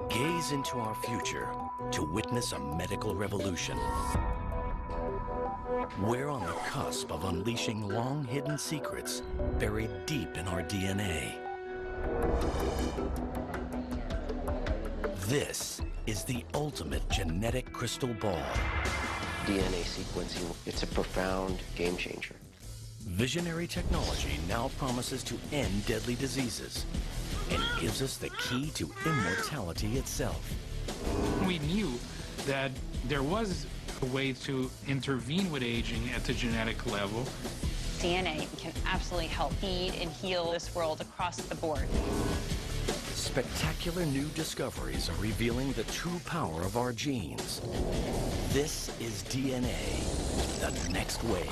Gaze into our future to witness a medical revolution. We're on the cusp of unleashing long-hidden secrets buried deep in our DNA. This is the ultimate genetic crystal ball. DNA sequencing, it's a profound game changer. Visionary technology now promises to end deadly diseases and gives us the key to immortality itself. We knew that there was a way to intervene with aging at the genetic level. DNA can absolutely help feed and heal this world across the board. Spectacular new discoveries are revealing the true power of our genes. This is DNA, the next wave.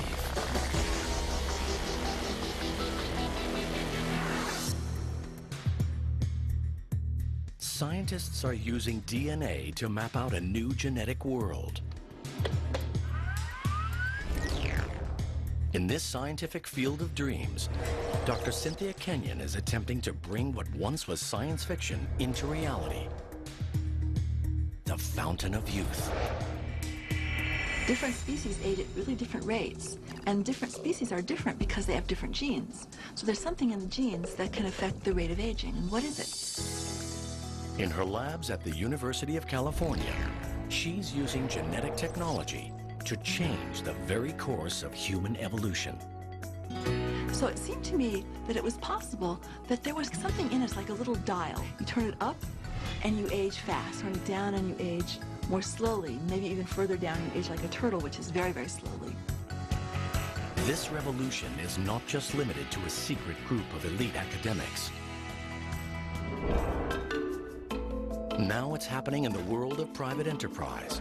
Scientists are using DNA to map out a new genetic world. In this scientific field of dreams, Dr. Cynthia Kenyon is attempting to bring what once was science fiction into reality. The Fountain of Youth. Different species age at really different rates, and different species are different because they have different genes. So there's something in the genes that can affect the rate of aging, and what is it? In her labs at the University of California, she's using genetic technology to change the very course of human evolution. So it seemed to me that it was possible that there was something in us like a little dial. You turn it up and you age fast, turn it down and you age more slowly, maybe even further down you age like a turtle, which is very, very slowly. This revolution is not just limited to a secret group of elite academics. Now it's happening in the world of private enterprise,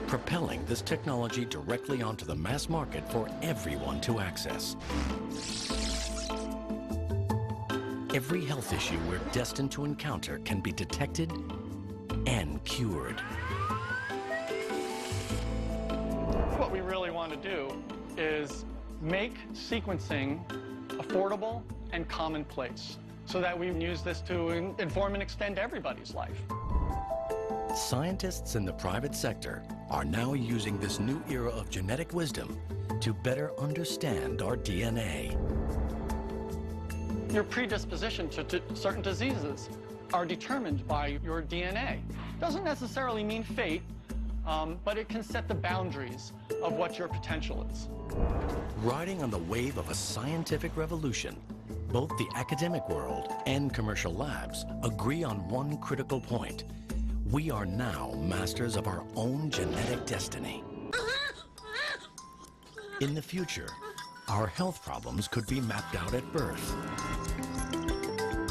propelling this technology directly onto the mass market for everyone to access. Every health issue we're destined to encounter can be detected and cured. What we really want to do is make sequencing affordable and commonplace so that we can use this to inform and extend everybody's life. Scientists in the private sector are now using this new era of genetic wisdom to better understand our DNA. Your predisposition to certain diseases are determined by your DNA. Doesn't necessarily mean fate, but it can set the boundaries of what your potential is. Riding on the wave of a scientific revolution, both the academic world and commercial labs agree on one critical point. We are now masters of our own genetic destiny. In the future, our health problems could be mapped out at birth.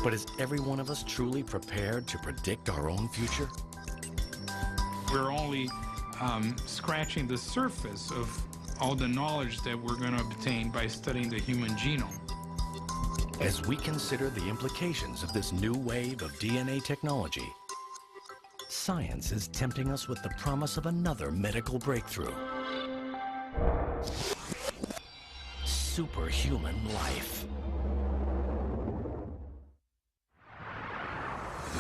But is every one of us truly prepared to predict our own future? We're only scratching the surface of all the knowledge that we're going to obtain by studying the human genome. As we consider the implications of this new wave of DNA technology, science is tempting us with the promise of another medical breakthrough. Superhuman life.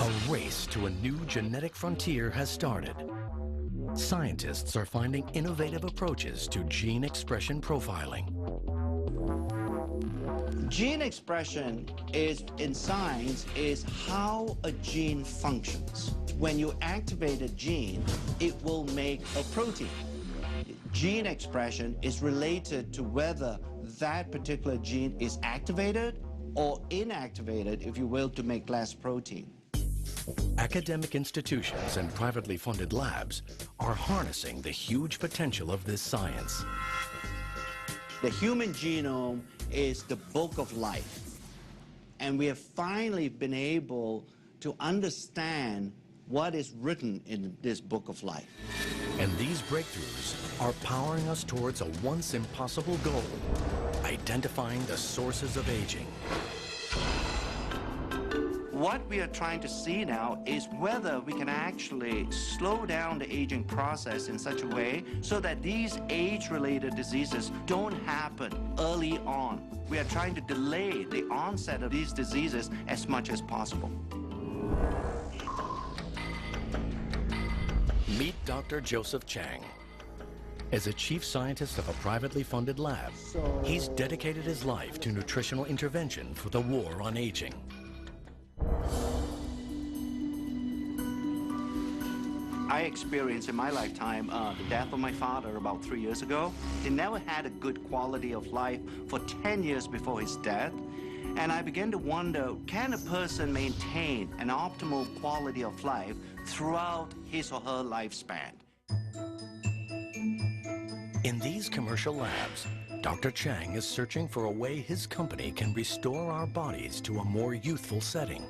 A race to a new genetic frontier has started. Scientists are finding innovative approaches to gene expression profiling. Gene expression in science is how a gene functions. When you activate a gene, it will make a protein. Gene expression is related to whether that particular gene is activated or inactivated, if you will, to make less protein. Academic institutions and privately funded labs are harnessing the huge potential of this science. The human genome is the book of life, and we have finally been able to understand what is written in this book of life. And these breakthroughs are powering us towards a once impossible goal, identifying the sources of aging. What we are trying to see now is whether we can actually slow down the aging process in such a way so that these age-related diseases don't happen early on. We are trying to delay the onset of these diseases as much as possible. Meet Dr. Joseph Chang. As a chief scientist of a privately funded lab, he's dedicated his life to nutritional intervention for the war on aging. I experienced in my lifetime the death of my father about 3 years ago. He never had a good quality of life for 10 years before his death. And I began to wonder, can a person maintain an optimal quality of life throughout his or her lifespan? In these commercial labs, Dr. Chang is searching for a way his company can restore our bodies to a more youthful setting.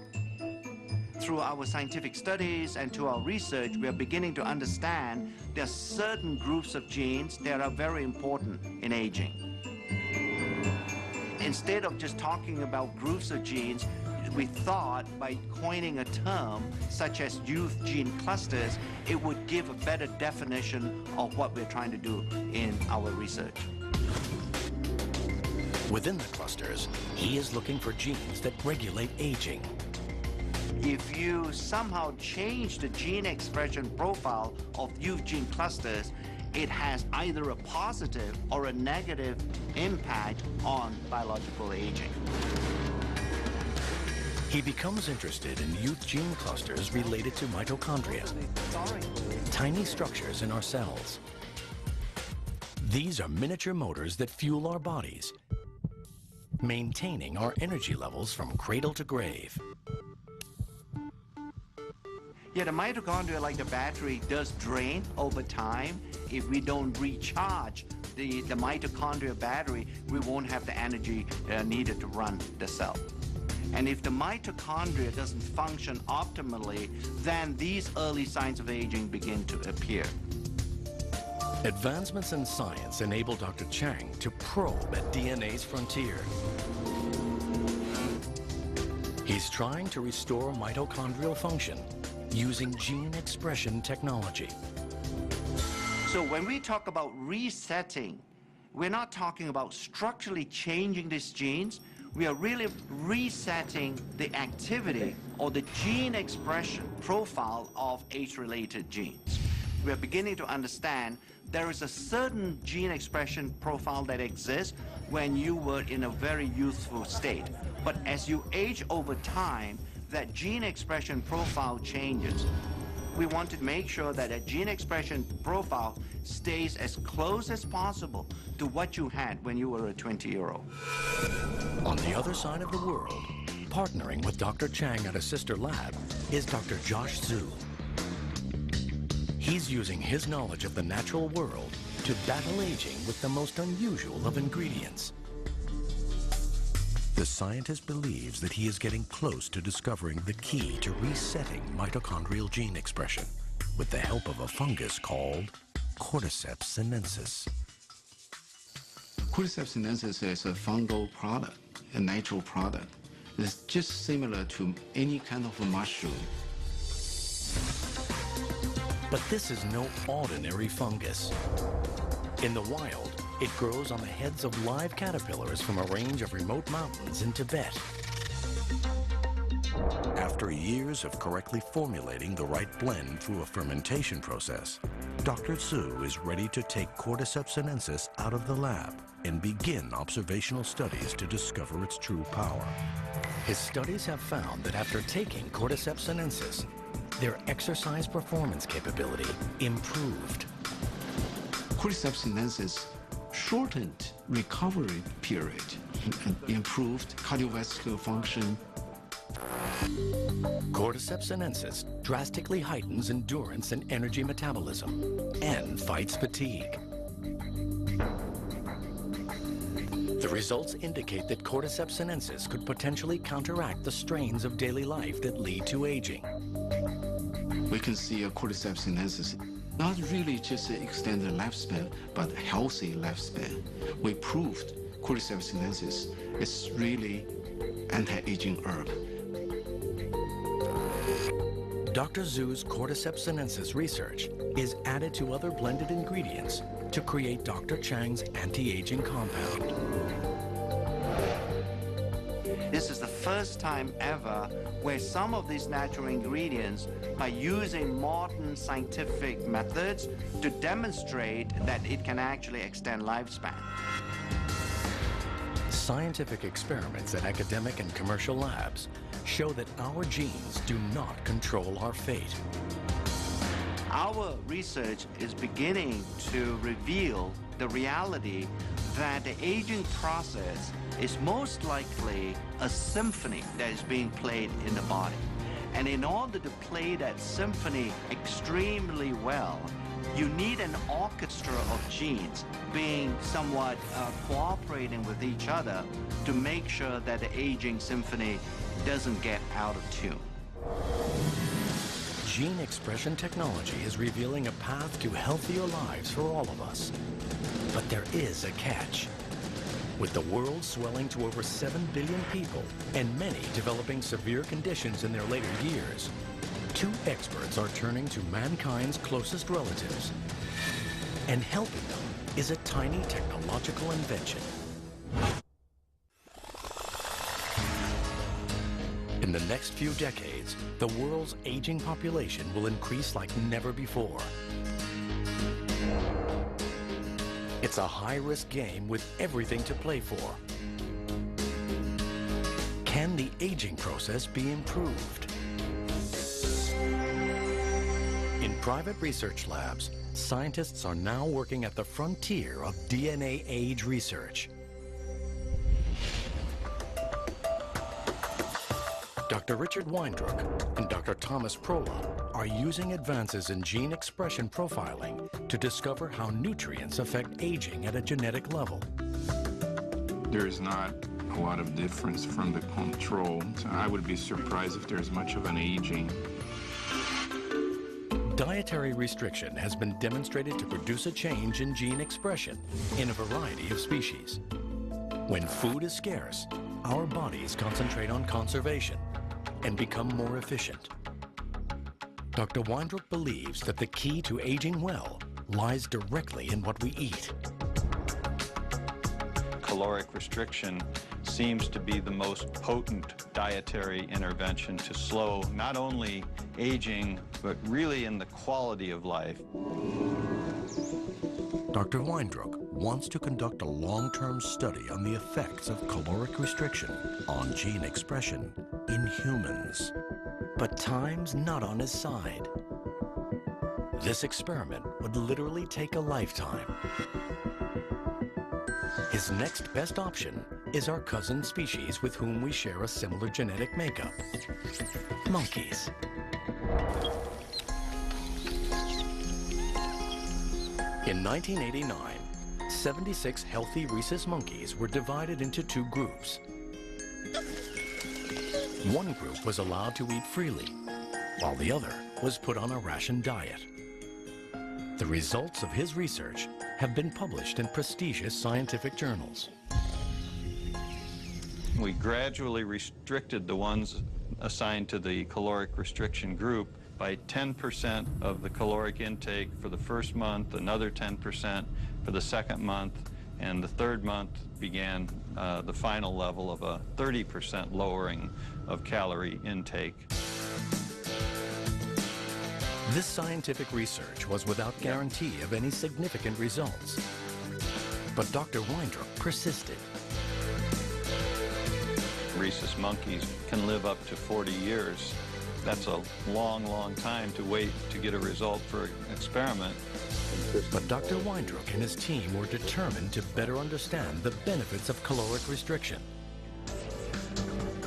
Through our scientific studies and to our research, we are beginning to understand there are certain groups of genes that are very important in aging. Instead of just talking about groups of genes, we thought by coining a term such as youth gene clusters, it would give a better definition of what we're trying to do in our research. Within the clusters, he is looking for genes that regulate aging. If you somehow change the gene expression profile of youth gene clusters, it has either a positive or a negative impact on biological aging. He becomes interested in youth gene clusters related to mitochondria, tiny structures in our cells. These are miniature motors that fuel our bodies, maintaining our energy levels from cradle to grave. Yeah, the mitochondria, like the battery, does drain over time. If we don't recharge the mitochondria battery, we won't have the energy needed to run the cell. And if the mitochondria doesn't function optimally, then these early signs of aging begin to appear. Advancements in science enable Dr. Chang to probe at DNA's frontier. He's trying to restore mitochondrial function using gene expression technology. So when we talk about resetting, we're not talking about structurally changing these genes. We are really resetting the activity or the gene expression profile of age-related genes. We are beginning to understand there is a certain gene expression profile that exists when you were in a very youthful state. But as you age over time, that gene expression profile changes. We want to make sure that a gene expression profile stays as close as possible to what you had when you were a 20-year-old. On the other side of the world, partnering with Dr. Chang at a sister lab, is Dr. Josh Zhu. He's using his knowledge of the natural world to battle aging with the most unusual of ingredients. The scientist believes that he is getting close to discovering the key to resetting mitochondrial gene expression with the help of a fungus called Cordyceps sinensis. Cordyceps sinensis is a fungal product, a natural product. It's just similar to any kind of a mushroom. But this is no ordinary fungus. In the wild, it grows on the heads of live caterpillars from a range of remote mountains in Tibet. After years of correctly formulating the right blend through a fermentation process, Dr. Zhu is ready to take Cordyceps sinensis out of the lab and begin observational studies to discover its true power. His studies have found that after taking Cordyceps sinensis, their exercise performance capability improved. Cordyceps sinensis shortened recovery period and improved cardiovascular function. Cordyceps sinensis drastically heightens endurance and energy metabolism and fights fatigue. The results indicate that Cordyceps sinensis could potentially counteract the strains of daily life that lead to aging. We can see a Cordyceps sinensis not really just an extended lifespan, but a healthy lifespan. We proved Cordyceps sinensis is really anti-aging herb. Dr. Zhu's cordyceps sinensis research is added to other blended ingredients to create Dr. Chang's anti-aging compound. This is the first time ever where some of these natural ingredients are using modern scientific methods to demonstrate that it can actually extend lifespan. Scientific experiments at academic and commercial labs show that our genes do not control our fate. Our research is beginning to reveal the reality that the aging process is most likely a symphony that is being played in the body. And in order to play that symphony extremely well, you need an orchestra of genes being somewhat cooperating with each other to make sure that the aging symphony doesn't get out of tune. Gene expression technology is revealing a path to healthier lives for all of us. But there is a catch. With the world swelling to over 7 billion people and many developing severe conditions in their later years, 2 experts are turning to mankind's closest relatives. And helping them is a tiny technological invention. In the next few decades, the world's aging population will increase like never before. It's a high-risk game with everything to play for. Can the aging process be improved? In private research labs, scientists are now working at the frontier of DNA age research. Dr. Richard Weindruck and Dr. Thomas Prola are using advances in gene expression profiling to discover how nutrients affect aging at a genetic level. There is not a lot of difference from the control. So I would be surprised if there's much of an aging. Dietary restriction has been demonstrated to produce a change in gene expression in a variety of species. When food is scarce, our bodies concentrate on conservation and become more efficient. Dr. Weindruck believes that the key to aging well lies directly in what we eat. Caloric restriction seems to be the most potent dietary intervention to slow not only aging, but really in the quality of life. Dr. Weindruck wants to conduct a long-term study on the effects of caloric restriction on gene expression in humans. But time's not on his side. This experiment would literally take a lifetime. His next best option is our cousin species with whom we share a similar genetic makeup, monkeys. In 1989, 76 healthy rhesus monkeys were divided into 2 groups. One group was allowed to eat freely, while the other was put on a ration diet. The results of his research have been published in prestigious scientific journals. We gradually restricted the ones assigned to the caloric restriction group by 10% of the caloric intake for the first month, another 10% for the second month, and the third month began the final level of a 30% lowering of calorie intake. This scientific research was without guarantee of any significant results. But Dr. Weindruck persisted. Rhesus monkeys can live up to 40 years. That's a long, long time to wait to get a result for an experiment. But Dr. Weindruck and his team were determined to better understand the benefits of caloric restriction.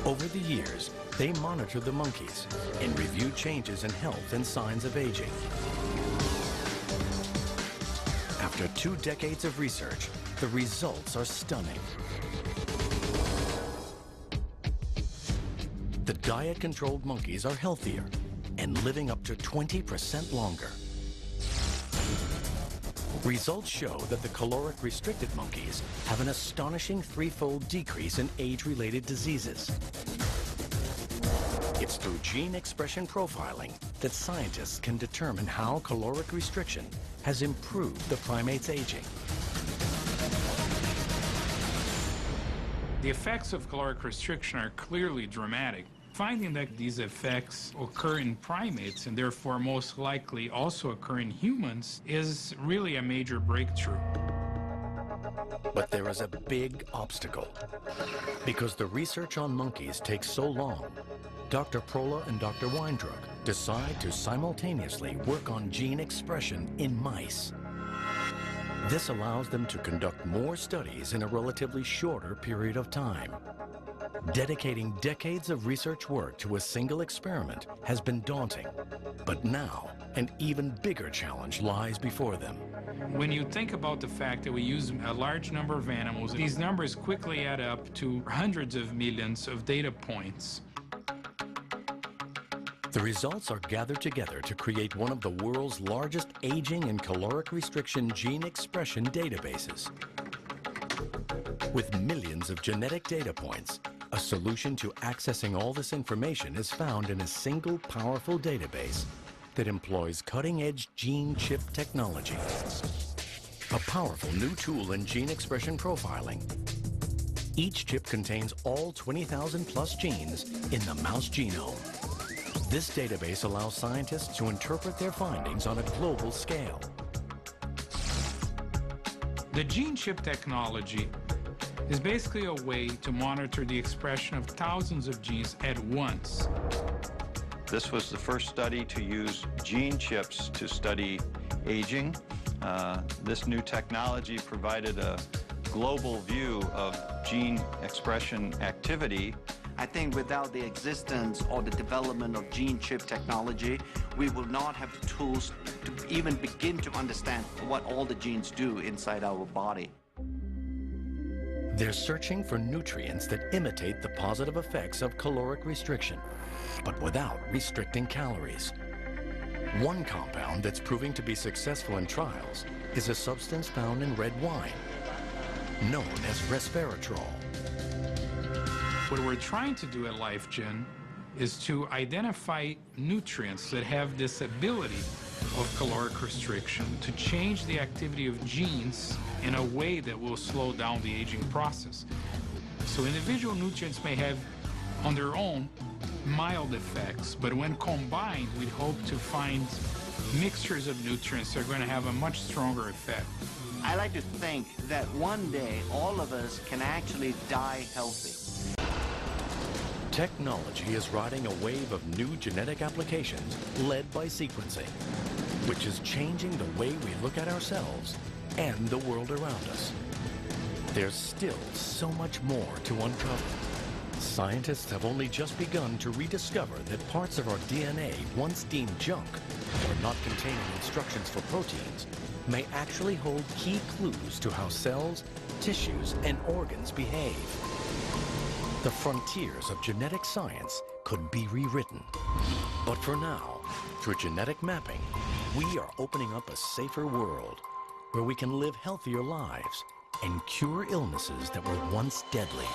Over the years, they monitored the monkeys and reviewed changes in health and signs of aging. After 2 decades of research, the results are stunning. The diet-controlled monkeys are healthier and living up to 20% longer. Results show that the caloric-restricted monkeys have an astonishing 3-fold decrease in age-related diseases. It's through gene expression profiling that scientists can determine how caloric restriction has improved the primate's aging. The effects of caloric restriction are clearly dramatic. Finding that these effects occur in primates and therefore most likely also occur in humans is really a major breakthrough. But there is a big obstacle. Because the research on monkeys takes so long, Dr. Prola and Dr. Weindruck decide to simultaneously work on gene expression in mice. This allows them to conduct more studies in a relatively shorter period of time. Dedicating decades of research work to a single experiment has been daunting, but now an even bigger challenge lies before them. When you think about the fact that we use a large number of animals, these numbers quickly add up to hundreds of millions of data points. The results are gathered together to create one of the world's largest aging and caloric restriction gene expression databases. With millions of genetic data points, a solution to accessing all this information is found in a single powerful database that employs cutting-edge gene chip technology. A powerful new tool in gene expression profiling. Each chip contains all 20,000 plus genes in the mouse genome. This database allows scientists to interpret their findings on a global scale. The gene chip technology is basically a way to monitor the expression of thousands of genes at once. This was the first study to use gene chips to study aging. This new technology provided a global view of gene expression activity. I think without the existence or the development of gene chip technology, we will not have the tools to even begin to understand what all the genes do inside our body. They're searching for nutrients that imitate the positive effects of caloric restriction, but without restricting calories. One compound that's proving to be successful in trials is a substance found in red wine, known as resveratrol. What we're trying to do at LifeGen is to identify nutrients that have this ability of caloric restriction to change the activity of genes in a way that will slow down the aging process. So individual nutrients may have, on their own, mild effects, but when combined, we hope to find mixtures of nutrients that are going to have a much stronger effect. I like to think that one day all of us can actually die healthy. Technology is riding a wave of new genetic applications led by sequencing, which is changing the way we look at ourselves and the world around us. There's still so much more to uncover. Scientists have only just begun to rediscover that parts of our DNA, once deemed junk or not containing instructions for proteins, may actually hold key clues to how cells, tissues, and organs behave. The frontiers of genetic science could be rewritten. But for now, through genetic mapping, we are opening up a safer world where we can live healthier lives and cure illnesses that were once deadly.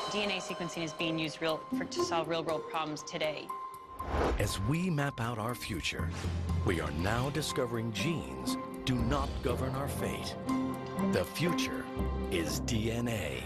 DNA sequencing is being used to solve real-world problems today. As we map out our future, we are now discovering genes do not govern our fate. The future is DNA.